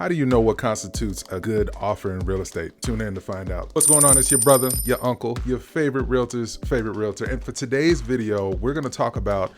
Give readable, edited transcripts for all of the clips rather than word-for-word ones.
How do you know what constitutes a good offer in real estate? Tune in to find out. What's going on? It's your brother, your uncle, your favorite realtor's favorite realtor. And for today's video, we're going to talk about,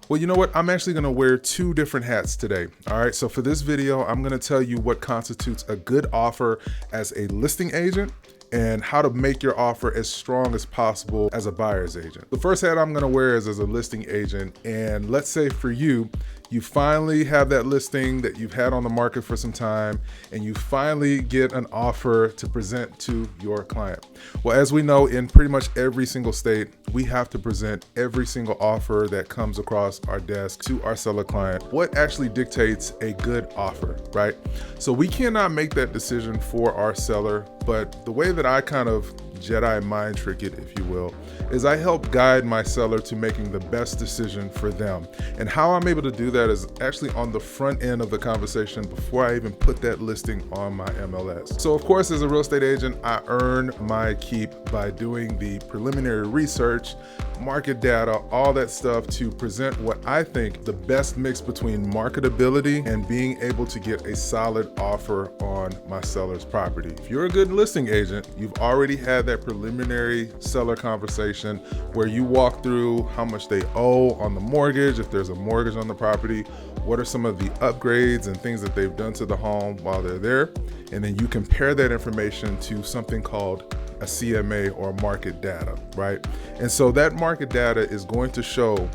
well, you know what? I'm actually going to wear two different hats today. All right. So for this video, I'm going to tell you what constitutes a good offer as a listing agent and how to make your offer as strong as possible as a buyer's agent. The first hat I'm gonna wear is as a listing agent. And let's say for you, you finally have that listing that you've had on the market for some time and you finally get an offer to present to your client. Well, as we know, in pretty much every single state, we have to present every single offer that comes across our desk to our seller client. What actually dictates a good offer, right? So we cannot make that decision for our seller, but the way that I kind of Jedi mind trick it, if you will, is I help guide my seller to making the best decision for them. And how I'm able to do that is actually on the front end of the conversation before I even put that listing on my MLS. So of course, as a real estate agent, I earn my keep by doing the preliminary research, market data, all that stuff to present what I think the best mix between marketability and being able to get a solid offer on my seller's property. If you're a good listing agent, you've already had that preliminary seller conversation where you walk through how much they owe on the mortgage, if there's a mortgage on the property, what are some of the upgrades and things that they've done to the home while they're there, and then you compare that information to something called a CMA or market data, right? And so that market data is going to show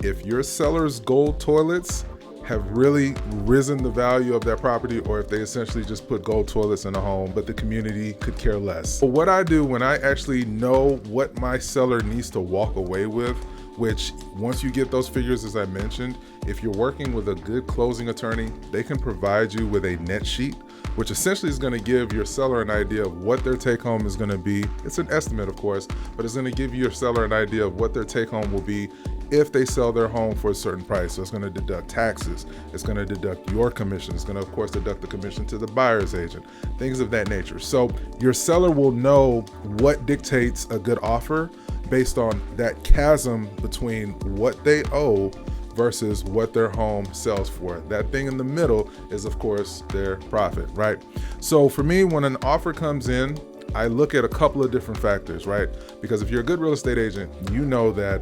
if your seller's gold toilets have really risen the value of that property, or if they essentially just put gold toilets in a home, but the community could care less. But what I do when I actually know what my seller needs to walk away with, which once you get those figures, as I mentioned, if you're working with a good closing attorney, they can provide you with a net sheet, which essentially is going to give your seller an idea of what their take home is going to be. It's an estimate, of course, but it's going to give your seller an idea of what their take home will be if they sell their home for a certain price. So it's going to deduct taxes. It's going to deduct your commission. It's going to, of course, deduct the commission to the buyer's agent, things of that nature. So your seller will know what dictates a good offer based on that chasm between what they owe versus what their home sells for. That thing in the middle is, of course, their profit, right? So for me, when an offer comes in, I look at a couple of different factors, right? Because if you're a good real estate agent, you know that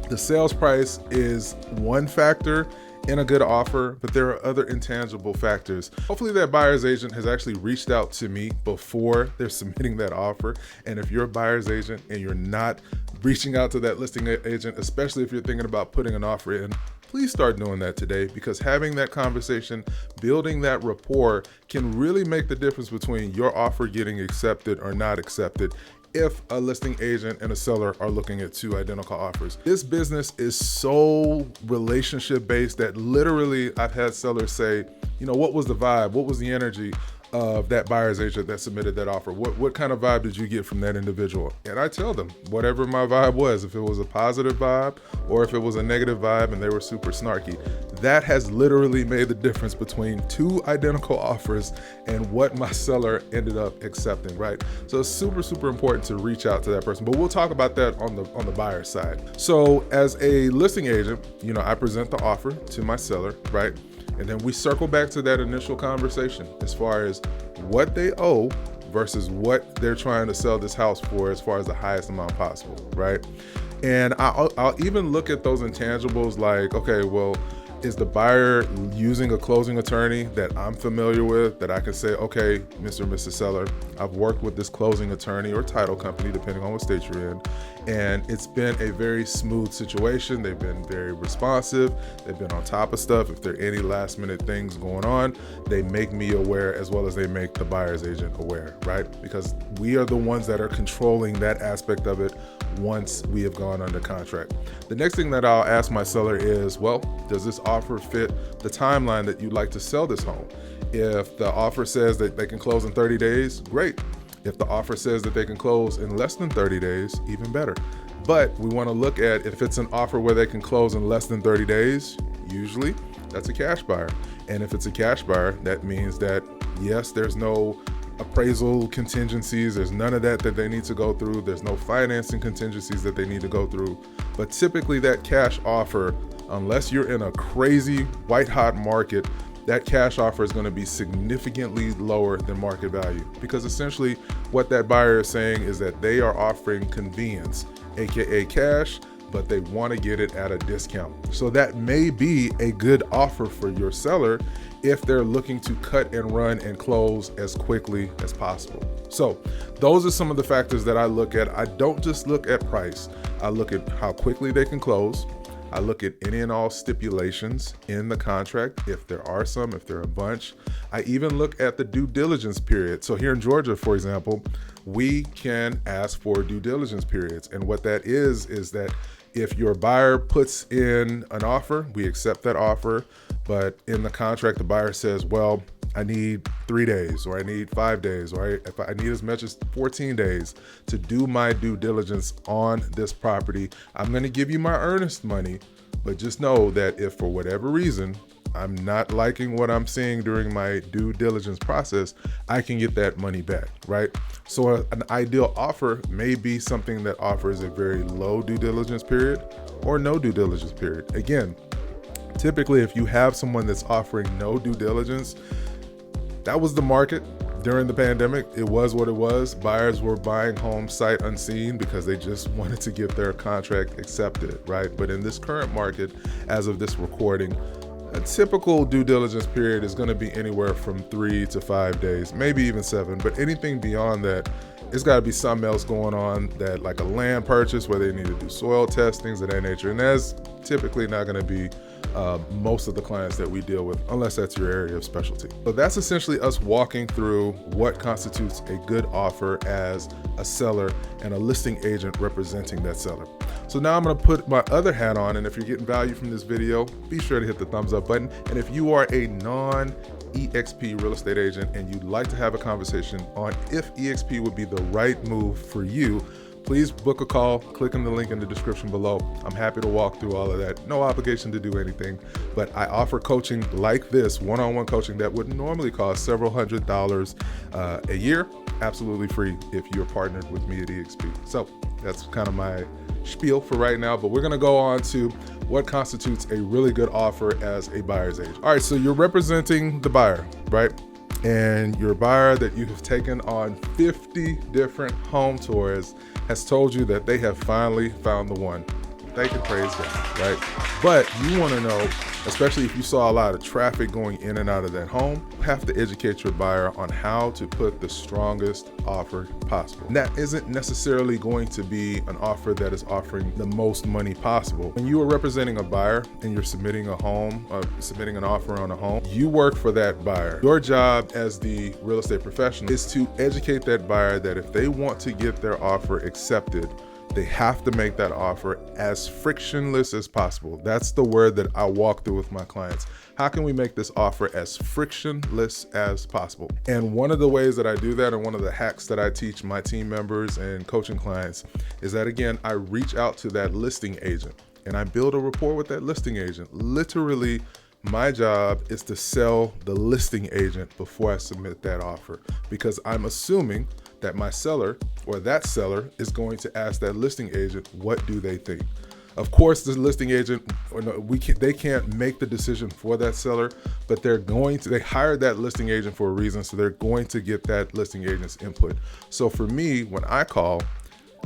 the sales price is one factor in a good offer, but there are other intangible factors. Hopefully that buyer's agent has actually reached out to me before they're submitting that offer. And if you're a buyer's agent and you're not reaching out to that listing agent, especially if you're thinking about putting an offer in, please start doing that today, because having that conversation, building that rapport can really make the difference between your offer getting accepted or not accepted if a listing agent and a seller are looking at two identical offers. This business is so relationship based that literally I've had sellers say, you know, what was the vibe? What was the energy of that buyer's agent that submitted that offer? What kind of vibe did you get from that individual? And I tell them whatever my vibe was, if it was a positive vibe or if it was a negative vibe and they were super snarky. That has literally made the difference between two identical offers and what my seller ended up accepting, right? So it's super, super important to reach out to that person. But we'll talk about that on the buyer side. So as a listing agent, you know, I present the offer to my seller, right? And then we circle back to that initial conversation as far as what they owe versus what they're trying to sell this house for as far as the highest amount possible, right? And I'll even look at those intangibles like, okay, well, is the buyer using a closing attorney that I'm familiar with, that I can say, okay, Mr. and Mrs. Seller, I've worked with this closing attorney or title company, depending on what state you're in, and it's been a very smooth situation. They've been very responsive. They've been on top of stuff. If there are any last minute things going on, they make me aware as well as they make the buyer's agent aware, right? Because we are the ones that are controlling that aspect of it once we have gone under contract. The next thing that I'll ask my seller is, well, does this offer fit the timeline that you'd like to sell this home? If the offer says that they can close in 30 days, great. If the offer says that they can close in less than 30 days, even better. But we want to look at if it's an offer where they can close in less than 30 days, usually that's a cash buyer. And if it's a cash buyer, that means that yes, there's no appraisal contingencies. There's none of that they need to go through. There's no financing contingencies that they need to go through. But typically that cash offer, unless you're in a crazy white hot market that cash offer is going to be significantly lower than market value, because essentially what that buyer is saying is that they are offering convenience, aka cash, but they want to get it at a discount. So that may be a good offer for your seller if they're looking to cut and run and close as quickly as possible. So those are some of the factors that I look at. I don't just look at price. I look at how quickly they can close. I look at any and all stipulations in the contract, if there are some, if there are a bunch. I even look at the due diligence period. So here in Georgia, for example, we can ask for due diligence periods. And what that is that if your buyer puts in an offer, we accept that offer, but in the contract, the buyer says, well, I need 3 days, or I need 5 days, or if I need as much as 14 days to do my due diligence on this property, I'm going to give you my earnest money. But just know that if for whatever reason I'm not liking what I'm seeing during my due diligence process, I can get that money back, right? So an ideal offer may be something that offers a very low due diligence period or no due diligence period. Again, typically if you have someone that's offering no due diligence, that was the market during the pandemic. It was what it was. Buyers were buying homes sight unseen because they just wanted to get their contract accepted, right? But in this current market, as of this recording, a typical due diligence period is going to be anywhere from 3 to 5 days, maybe even 7. But anything beyond that, it's got to be something else going on, that like a land purchase where they need to do soil testings of that nature. And that's typically not going to be most of the clients that we deal with, unless that's your area of specialty. So that's essentially us walking through what constitutes a good offer as a seller and a listing agent representing that seller. So now I'm going to put my other hat on, and if you're getting value from this video, be sure to hit the thumbs up button. And if you are a non-EXP real estate agent and you'd like to have a conversation on if EXP would be the right move for you, please book a call, click on the link in the description below. I'm happy to walk through all of that. No obligation to do anything, but I offer coaching like this, one-on-one coaching that would normally cost several $100s a year, absolutely free if you're partnered with me at EXP. So that's kind of my spiel for right now, but we're gonna go on to what constitutes a really good offer as a buyer's agent. All right, so you're representing the buyer, right? And your buyer that you have taken on 50 different home tours has told you that they have finally found the one. Thank and praise God, right? But you want to know, especially if you saw a lot of traffic going in and out of that home, you have to educate your buyer on how to put the strongest offer possible. And that isn't necessarily going to be an offer that is offering the most money possible. When you are representing a buyer and you're submitting a home, submitting an offer on a home, you work for that buyer. Your job as the real estate professional is to educate that buyer that if they want to get their offer accepted, they have to make that offer as frictionless as possible. That's the word that I walk through with my clients. How can we make this offer as frictionless as possible? And one of the ways that I do that, and one of the hacks that I teach my team members and coaching clients, is that, again, I reach out to that listing agent and I build a rapport with that listing agent. Literally, my job is to sell the listing agent before I submit that offer, because I'm assuming that my seller or that seller is going to ask that listing agent, what do they think? Of course, the listing agent, they can't make the decision for that seller, but they hired that listing agent for a reason, so they're going to get that listing agent's input. So for me, when I call,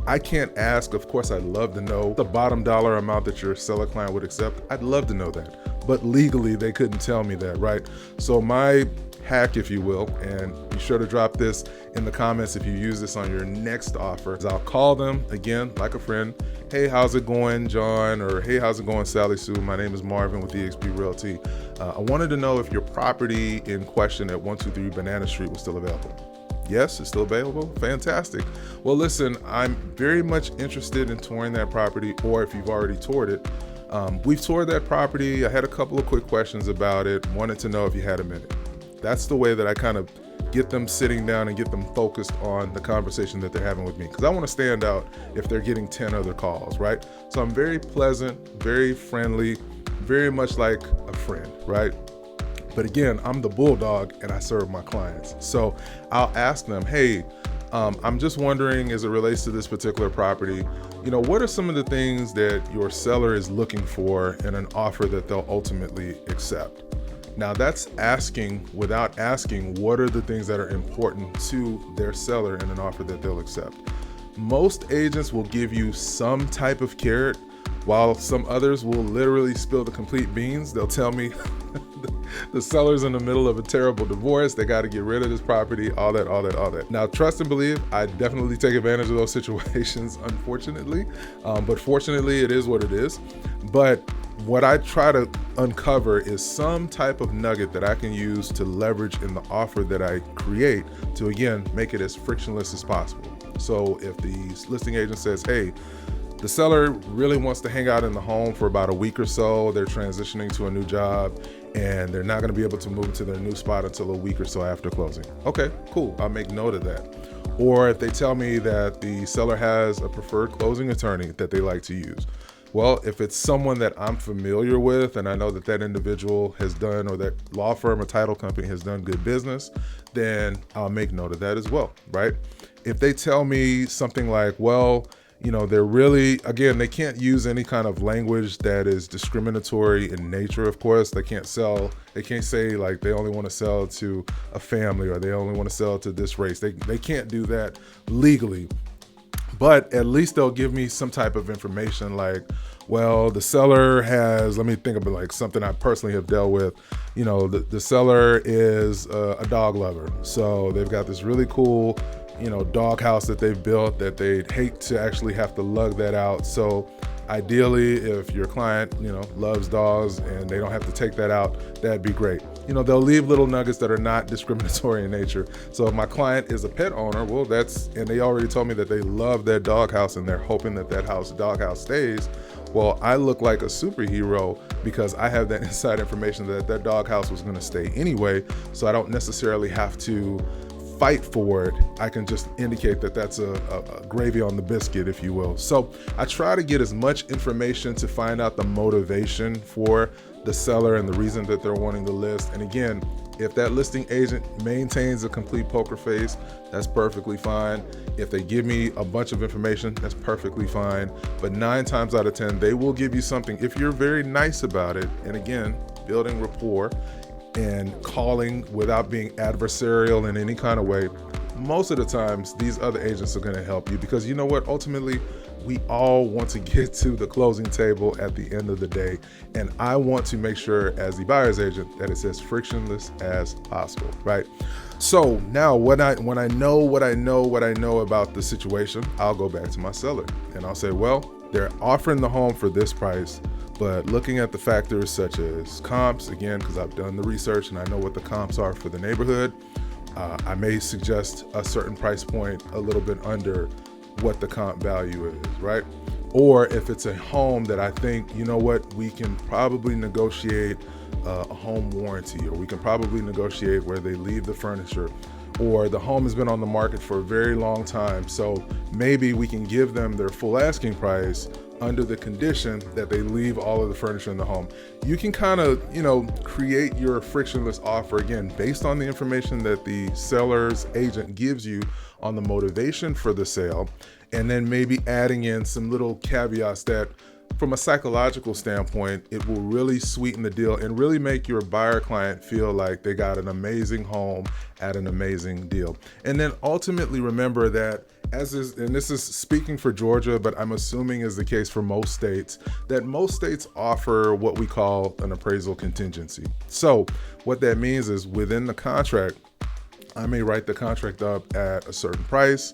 I can't ask, of course, I'd love to know the bottom dollar amount that your seller client would accept. I'd love to know that, but legally they couldn't tell me that, right? So my hack, if you will, and be sure to drop this in the comments if you use this on your next offer, is I'll call them again like a friend. Hey, how's it going, John? Or hey, how's it going, Sally Sue? My name is Marvin with EXP Realty. I wanted to know if your property in question at 123 Banana Street was still available. Yes, it's still available. Fantastic. Well, listen, I'm very much interested in touring that property, or if you've already toured it, we've toured that property. I had a couple of quick questions about it. Wanted to know if you had a minute. That's the way that I kind of get them sitting down and get them focused on the conversation that they're having with me, because I want to stand out if they're getting 10 other calls, right? So I'm very pleasant, very friendly, very much like a friend, right? But again, I'm the bulldog and I serve my clients. So I'll ask them, hey, I'm just wondering, as it relates to this particular property, what are some of the things that your seller is looking for in an offer that they'll ultimately accept? Now that's asking without asking what are the things that are important to their seller in an offer that they'll accept. Most agents will give you some type of carrot, while some others will literally spill the complete beans. They'll tell me the seller's in the middle of a terrible divorce, they got to get rid of this property, all that. Now, trust and believe, I definitely take advantage of those situations, unfortunately, but fortunately, it is what it is. But what I try to uncover is some type of nugget that I can use to leverage in the offer that I create to, again, make it as frictionless as possible. So if the listing agent says, hey, the seller really wants to hang out in the home for about a week or so, they're transitioning to a new job, and they're not going to be able to move to their new spot until a week or so after closing. Okay, cool. I'll make note of that. Or if they tell me that the seller has a preferred closing attorney that they like to use. Well, if it's someone that I'm familiar with and I know that that individual has done, or that law firm or title company has done good business, then I'll make note of that as well, right? If they tell me something like, well, you know, they're really, again, they can't use any kind of language that is discriminatory in nature, of course. They can't say like they only want to sell to a family, or they only want to sell to this race. They can't do that legally. But at least they'll give me some type of information like, well, the seller has, let me think of it like something I personally have dealt with. You know, the seller is a dog lover. So they've got this really cool, you know, dog house that they've built that they'd hate to actually have to lug that out. So ideally, if your client, you know, loves dogs and they don't have to take that out, that'd be great. You know, they'll leave little nuggets that are not discriminatory in nature. So if my client is a pet owner, well, and they already told me that they love their dog house and they're hoping that dog house stays. Well, I look like a superhero because I have that inside information that dog house was going to stay anyway. So I don't necessarily have to fight for it. I can just indicate that that's a gravy on the biscuit, if you will. So I try to get as much information to find out the motivation for the seller and the reason that they're wanting to list. And again, if that listing agent maintains a complete poker face, that's perfectly fine. If they give me a bunch of information, that's perfectly fine. But 9 times out of 10, they will give you something if you're very nice about it. And again, building rapport and calling without being adversarial in any kind of way. Most of the times, these other agents are going to help you because you know what? Ultimately, we all want to get to the closing table at the end of the day. And I want to make sure as the buyer's agent that it's as frictionless as possible, right? So now when I know what I know about the situation, I'll go back to my seller and I'll say, well, they're offering the home for this price, but looking at the factors such as comps, again, because I've done the research and I know what the comps are for the neighborhood, I may suggest a certain price point a little bit under what the comp value is, right? Or if it's a home that I think, you know what, we can probably negotiate a home warranty, or we can probably negotiate where they leave the furniture, or the home has been on the market for a very long time. So maybe we can give them their full asking price under the condition that they leave all of the furniture in the home. You can kind of, you know, create your frictionless offer, again, based on the information that the seller's agent gives you on the motivation for the sale, and then maybe adding in some little caveats that from a psychological standpoint, it will really sweeten the deal and really make your buyer client feel like they got an amazing home at an amazing deal. And then ultimately remember that and this is speaking for Georgia, but I'm assuming is the case for most states, that most states offer what we call an appraisal contingency. So what that means is within the contract, I may write the contract up at a certain price,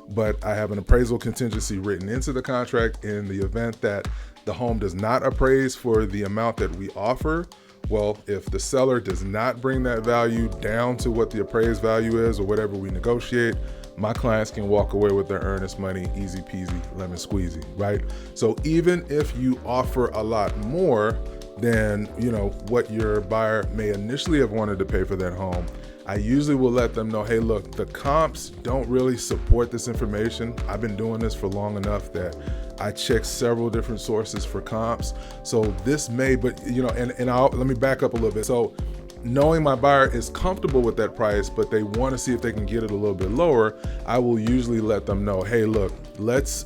but I have an appraisal contingency written into the contract in the event that the home does not appraise for the amount that we offer. Well, if the seller does not bring that value down to what the appraised value is or whatever we negotiate, my clients can walk away with their earnest money, easy peasy, lemon squeezy, right? So even if you offer a lot more than, you know, what your buyer may initially have wanted to pay for that home, I usually will let them know, hey, look, the comps don't really support this information. I've been doing this for long enough that I checked several different sources for comps. So this may, but you know, let me back up a little bit. So knowing my buyer is comfortable with that price, but they want to see if they can get it a little bit lower, I will usually let them know, hey, look, let's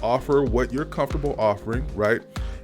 offer what you're comfortable offering, right?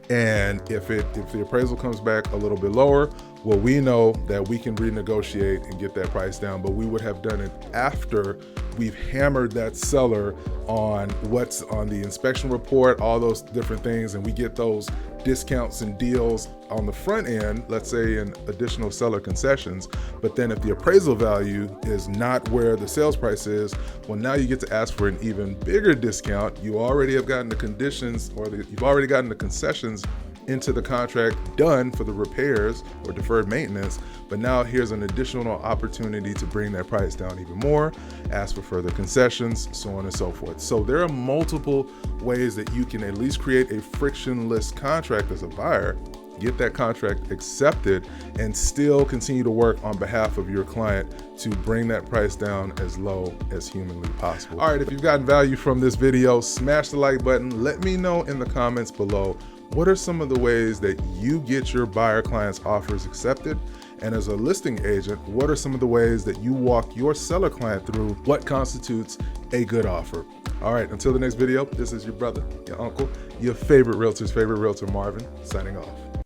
And if the appraisal comes back a little bit lower, Well, we know that we can renegotiate and get that price down, but we would have done it after we've hammered that seller on what's on the inspection report, all those different things, and we get those discounts and deals on the front end, let's say in additional seller concessions. But then if the appraisal value is not where the sales price is, well, now you get to ask for an even bigger discount. You already have gotten the conditions, or you've already gotten the concessions into the contract done for the repairs or deferred maintenance, but now here's an additional opportunity to bring that price down even more, ask for further concessions, so on and so forth. So there are multiple ways that you can at least create a frictionless contract as a buyer, get that contract accepted, and still continue to work on behalf of your client to bring that price down as low as humanly possible. All right, if you've gotten value from this video, smash the like button. Let me know in the comments below, what are some of the ways that you get your buyer clients' offers accepted? And as a listing agent, what are some of the ways that you walk your seller client through what constitutes a good offer? All right, until the next video, this is your brother, your uncle, your favorite realtor's favorite realtor, Marvin, signing off.